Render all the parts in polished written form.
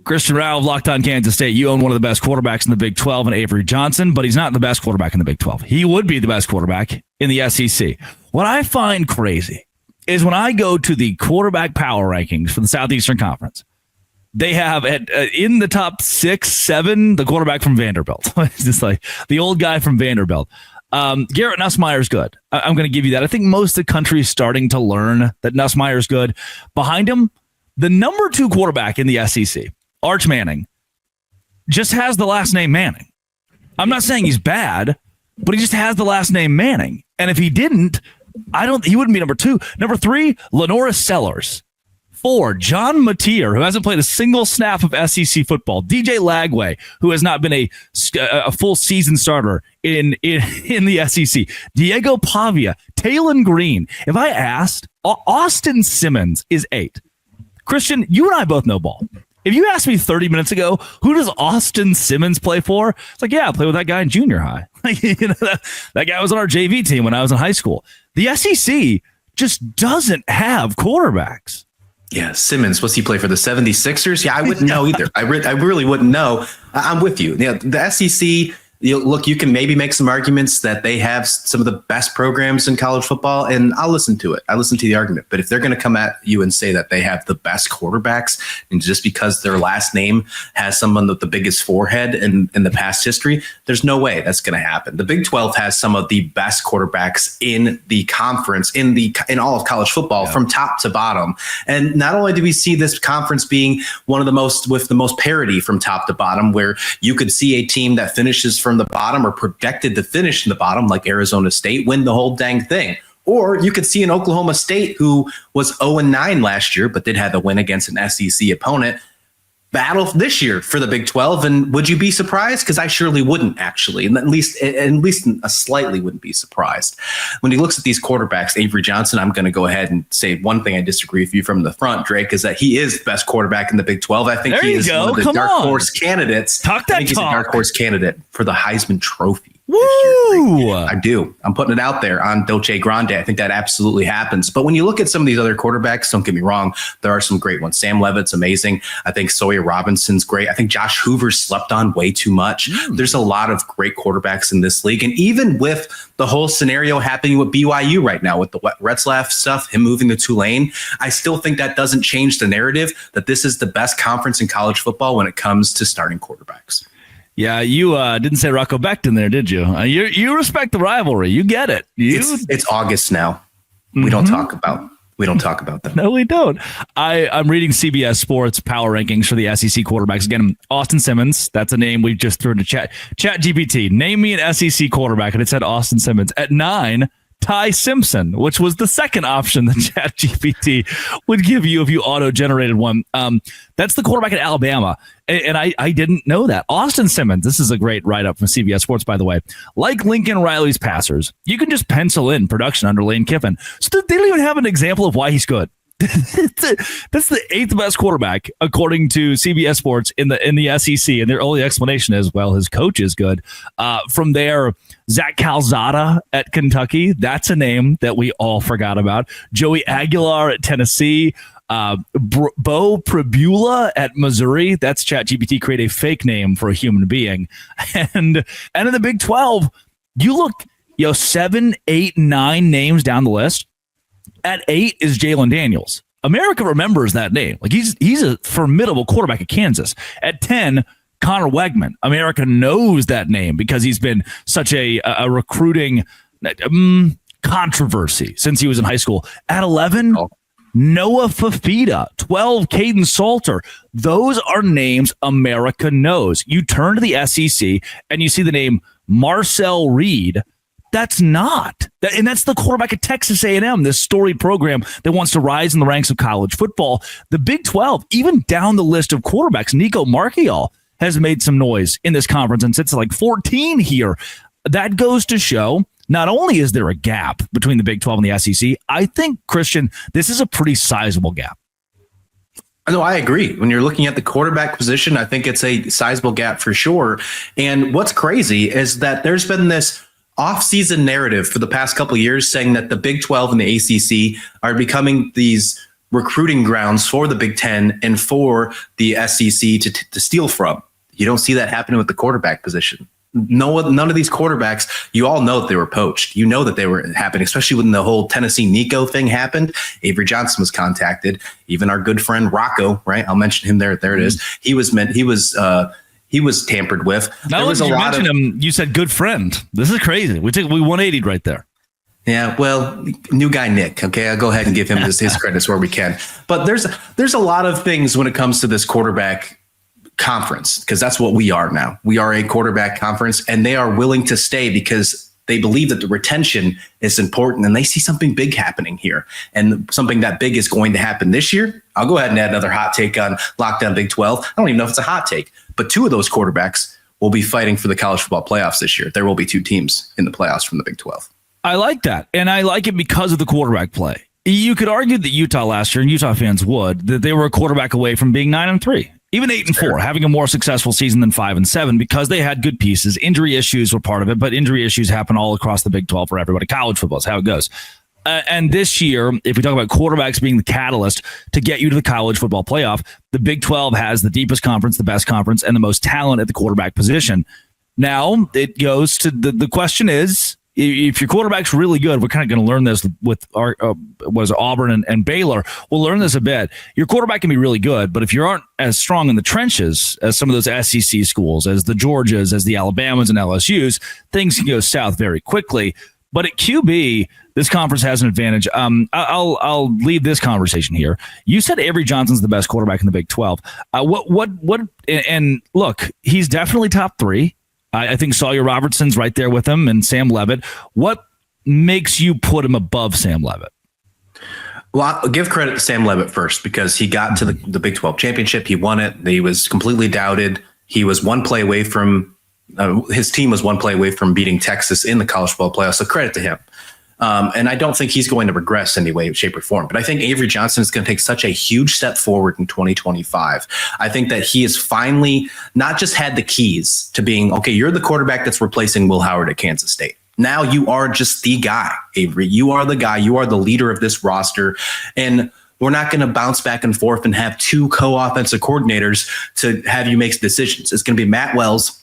Christian Rao of Locked On Kansas State. You own one of the best quarterbacks in the Big 12 in Avery Johnson, but he's not the best quarterback in the Big 12. He would be the best quarterback in the SEC. What I find crazy is when I go to the quarterback power rankings for the Southeastern Conference, they have in the top 6, 7, the quarterback from Vanderbilt. It's just like the old guy from Vanderbilt. Garrett Nussmeier's good. I'm going to give you that. I think most of the country is starting to learn that Nussmeier's good. Behind him, the number 2 quarterback in the SEC, Arch Manning, just has the last name Manning. I'm not saying he's bad, but he just has the last name Manning. And if he didn't, he wouldn't be number 2. Number 3, Lenoris Sellers. 4, John Mateer, who hasn't played a single snap of SEC football. DJ Lagway, who has not been a full season starter in the SEC. Diego Pavia, Talon Green. If I asked, Austin Simmons is 8. Christian, you and I both know ball. If you asked me 30 minutes ago, who does Austin Simmons play for? It's like, yeah, I play with that guy in junior high. That guy was on our JV team when I was in high school. The SEC just doesn't have quarterbacks. Yeah, Simmons, what's he play for, the 76ers? Yeah, I wouldn't know either. I really wouldn't know. I'm with you. Yeah, the SEC, look, you can maybe make some arguments that they have some of the best programs in college football, and I'll listen to it. I listen to the argument. But if they're going to come at you and say that they have the best quarterbacks, and just because their last name has someone with the biggest forehead in the past history, there's no way that's going to happen. The Big 12 has some of the best quarterbacks in the conference, in all of college football, from top to bottom. And not only do we see this conference being one of the most, with the most parity from top to bottom, where you could see a team that finishes from the bottom or projected to finish in the bottom, like Arizona State, win the whole dang thing. Or you could see an Oklahoma State who was 0-9 last year, but did have a win against an SEC opponent, battle this year for the Big 12. And would you be surprised? Because I surely wouldn't, actually. And at least a slightly wouldn't be surprised. When he looks at these quarterbacks, Avery Johnson, I'm going to go ahead and say one thing I disagree with you from the front, Drake, is that he is the best quarterback in the Big 12. I think he is one of the dark horse candidates. I think he's a dark horse candidate for the Heisman Trophy. Woo! I do. I'm putting it out there on Dolce Grande. I think that absolutely happens. But when you look at some of these other quarterbacks, don't get me wrong, there are some great ones. Sam Levitt's amazing. I think Sawyer Robertson's great. I think Josh Hoover slept on way too much. There's a lot of great quarterbacks in this league. And even with the whole scenario happening with BYU right now, with the Retzlaff stuff, him moving to Tulane, I still think that doesn't change the narrative that this is the best conference in college football when it comes to starting quarterbacks. Yeah, you didn't say Rocco Becht in there, did you? You respect the rivalry. You get it. It's August now. We don't talk about that. No, we don't. I'm reading CBS Sports power rankings for the SEC quarterbacks. Again, Austin Simmons. That's a name we just threw into Chat GPT. Name me an SEC quarterback, and it said Austin Simmons. At 9, Ty Simpson, which was the second option that ChatGPT would give you if you auto-generated one. That's the quarterback at Alabama, and I didn't know that. Austin Simmons, this is a great write-up from CBS Sports, by the way. Like Lincoln Riley's passers, you can just pencil in production under Lane Kiffin. So they don't even have an example of why he's good. That's the 8th best quarterback, according to CBS Sports in the SEC, and their only explanation is, well, his coach is good. From there, Zach Calzada at Kentucky, that's a name that we all forgot about. Joey Aguilar at Tennessee. Bo Pribula at Missouri. That's ChatGPT create a fake name for a human being. And in the Big 12, you look, 7, 8, 9 names down the list. At 8 is Jalen Daniels. America remembers that name. Like he's a formidable quarterback at Kansas. At 10, Connor Wegman. America knows that name because he's been such a recruiting controversy since he was in high school. At 11, Noah Fafita. 12, Caden Salter. Those are names America knows. You turn to the SEC and you see the name Marcel Reed. That's not. And that's the quarterback at Texas A&M, this storied program that wants to rise in the ranks of college football. The Big 12, even down the list of quarterbacks, Nico Marchiol has made some noise in this conference and sits at like 14 here. That goes to show not only is there a gap between the Big 12 and the SEC, I think, Christian, this is a pretty sizable gap. No, I agree. When you're looking at the quarterback position, I think it's a sizable gap for sure. And what's crazy is that there's been this off-season narrative for the past couple of years saying that the Big 12 and the ACC are becoming these recruiting grounds for the Big Ten and for the SEC to steal from. You don't see that happening with the quarterback position. None of these quarterbacks, you all know that they were poached. You know that they were happening, especially when the whole Tennessee Nico thing happened. Avery Johnson was contacted. Even our good friend Rocco, right? I'll mention him there. There it is. He was tampered with. Now that you mentioned him, you said good friend. This is crazy. We 180'd right there. Yeah, well, new guy Nick. Okay, I'll go ahead and give him his credits where we can. But there's a lot of things when it comes to this quarterback conference, because that's what we are now. We are a quarterback conference, and they are willing to stay because they believe that the retention is important, and they see something big happening here, and something that big is going to happen this year. I'll go ahead and add another hot take on Lockdown Big 12. I don't even know if it's a hot take, but 2 of those quarterbacks will be fighting for the college football playoffs this year. There will be 2 teams in the playoffs from the Big 12. I like that, and I like it because of the quarterback play. You could argue that Utah last year, and Utah fans would, that they were a quarterback away from being 9-3. Even 8-4, having a more successful season than 5-7 because they had good pieces. Injury issues were part of it, but injury issues happen all across the Big 12 for everybody. College football is how it goes. And this year, if we talk about quarterbacks being the catalyst to get you to the college football playoff, the Big 12 has the deepest conference, the best conference, and the most talent at the quarterback position. Now, it goes to the question is, if your quarterback's really good, we're kind of going to learn this with our Auburn and Baylor. We'll learn this a bit. Your quarterback can be really good, but if you aren't as strong in the trenches as some of those SEC schools, as the Georgias, as the Alabamas and LSUs, things can go south very quickly. But at QB, this conference has an advantage. I'll leave this conversation here. You said Avery Johnson's the best quarterback in the Big 12. And look, he's definitely top 3. I think Sawyer Robertson's right there with him and Sam Leavitt. What makes you put him above Sam Leavitt? Well, I'll give credit to Sam Leavitt first because he got to the Big 12 championship. He won it. He was completely doubted. He was one play away from his team was one play away from beating Texas in the college football playoffs. So credit to him. And I don't think he's going to regress in any way, shape, or form. But I think Avery Johnson is going to take such a huge step forward in 2025. I think that he has finally not just had the keys to being, okay, you're the quarterback that's replacing Will Howard at Kansas State. Now you are just the guy, Avery. You are the guy. You are the leader of this roster. And we're not going to bounce back and forth and have 2 co-offensive coordinators to have you make decisions. It's going to be Matt Wells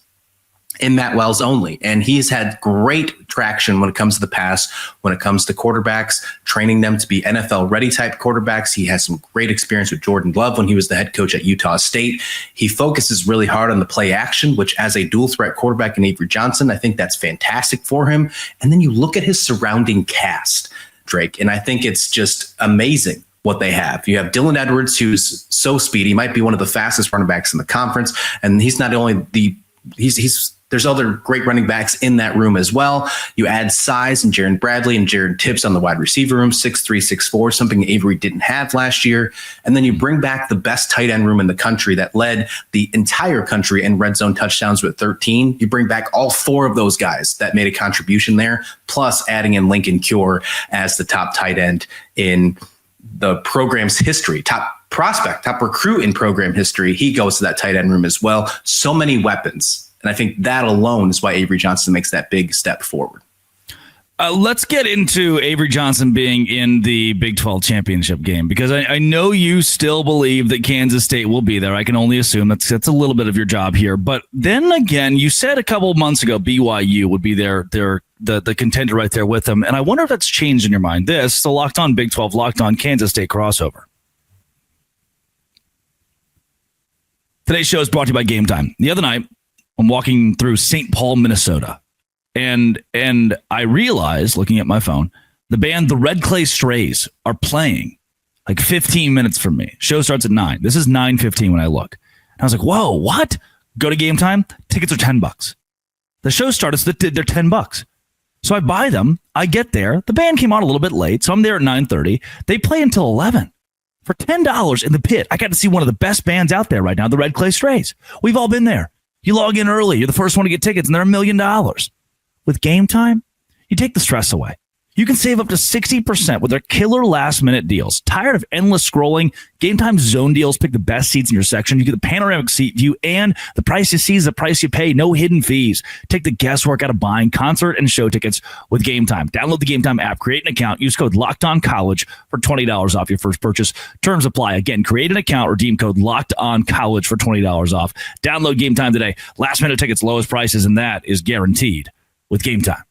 and Matt Wells only. And he's had great traction when it comes to the pass, when it comes to quarterbacks, training them to be NFL ready type quarterbacks. He has some great experience with Jordan Love when he was the head coach at Utah State. He focuses really hard on the play action, which as a dual threat quarterback in Avery Johnson, I think that's fantastic for him. And then you look at his surrounding cast, Drake, and I think it's just amazing what they have. You have Dylan Edwards, who's so speedy. He might be one of the fastest running backs in the conference. And he's not only there's other great running backs in that room as well. You add size and Jaron Bradley and Jared Tips on the wide receiver room, 6'3", 6'4", something Avery didn't have last year. And then you bring back the best tight end room in the country that led the entire country in red zone touchdowns with 13. You bring back all 4 of those guys that made a contribution there, plus adding in Lincoln Cure as the top tight end in the program's history, top prospect, top recruit in program history. He goes to that tight end room as well. So many weapons. And I think that alone is why Avery Johnson makes that big step forward. Let's get into Avery Johnson being in the Big 12 championship game, because I know you still believe that Kansas State will be there. I can only assume that's a little bit of your job here. But then again, you said a couple of months ago BYU would be the contender right there with them. And I wonder if that's changed in your mind. This is the Locked On Big 12, Locked On Kansas State crossover. Today's show is brought to you by Game Time. The other night, I'm walking through St. Paul, Minnesota, and I realized, looking at my phone, the band The Red Clay Strays are playing like 15 minutes from me. Show starts at 9. This is 9:15 when I look. And I was like, whoa, what? Go to Game Time. Tickets are $10. The show starts, they're $10. So I buy them. I get there. The band came on a little bit late, so I'm there at 9:30. They play until 11. For $10 in the pit, I got to see one of the best bands out there right now, The Red Clay Strays. We've all been there. You log in early. You're the first one to get tickets, and they're $1 million. With Game Time, you take the stress away. You can save up to 60% with their killer last-minute deals. Tired of endless scrolling? Game Time Zone Deals pick the best seats in your section. You get the panoramic seat view, and the price you see is the price you pay. No hidden fees. Take the guesswork out of buying concert and show tickets with Game Time. Download the Game Time app, create an account, use code LOCKEDONCollege for $20 off your first purchase. Terms apply. Again, create an account, redeem code LOCKEDONCollege for $20 off. Download Game Time today. Last-minute tickets, lowest prices, and that is guaranteed with Game Time.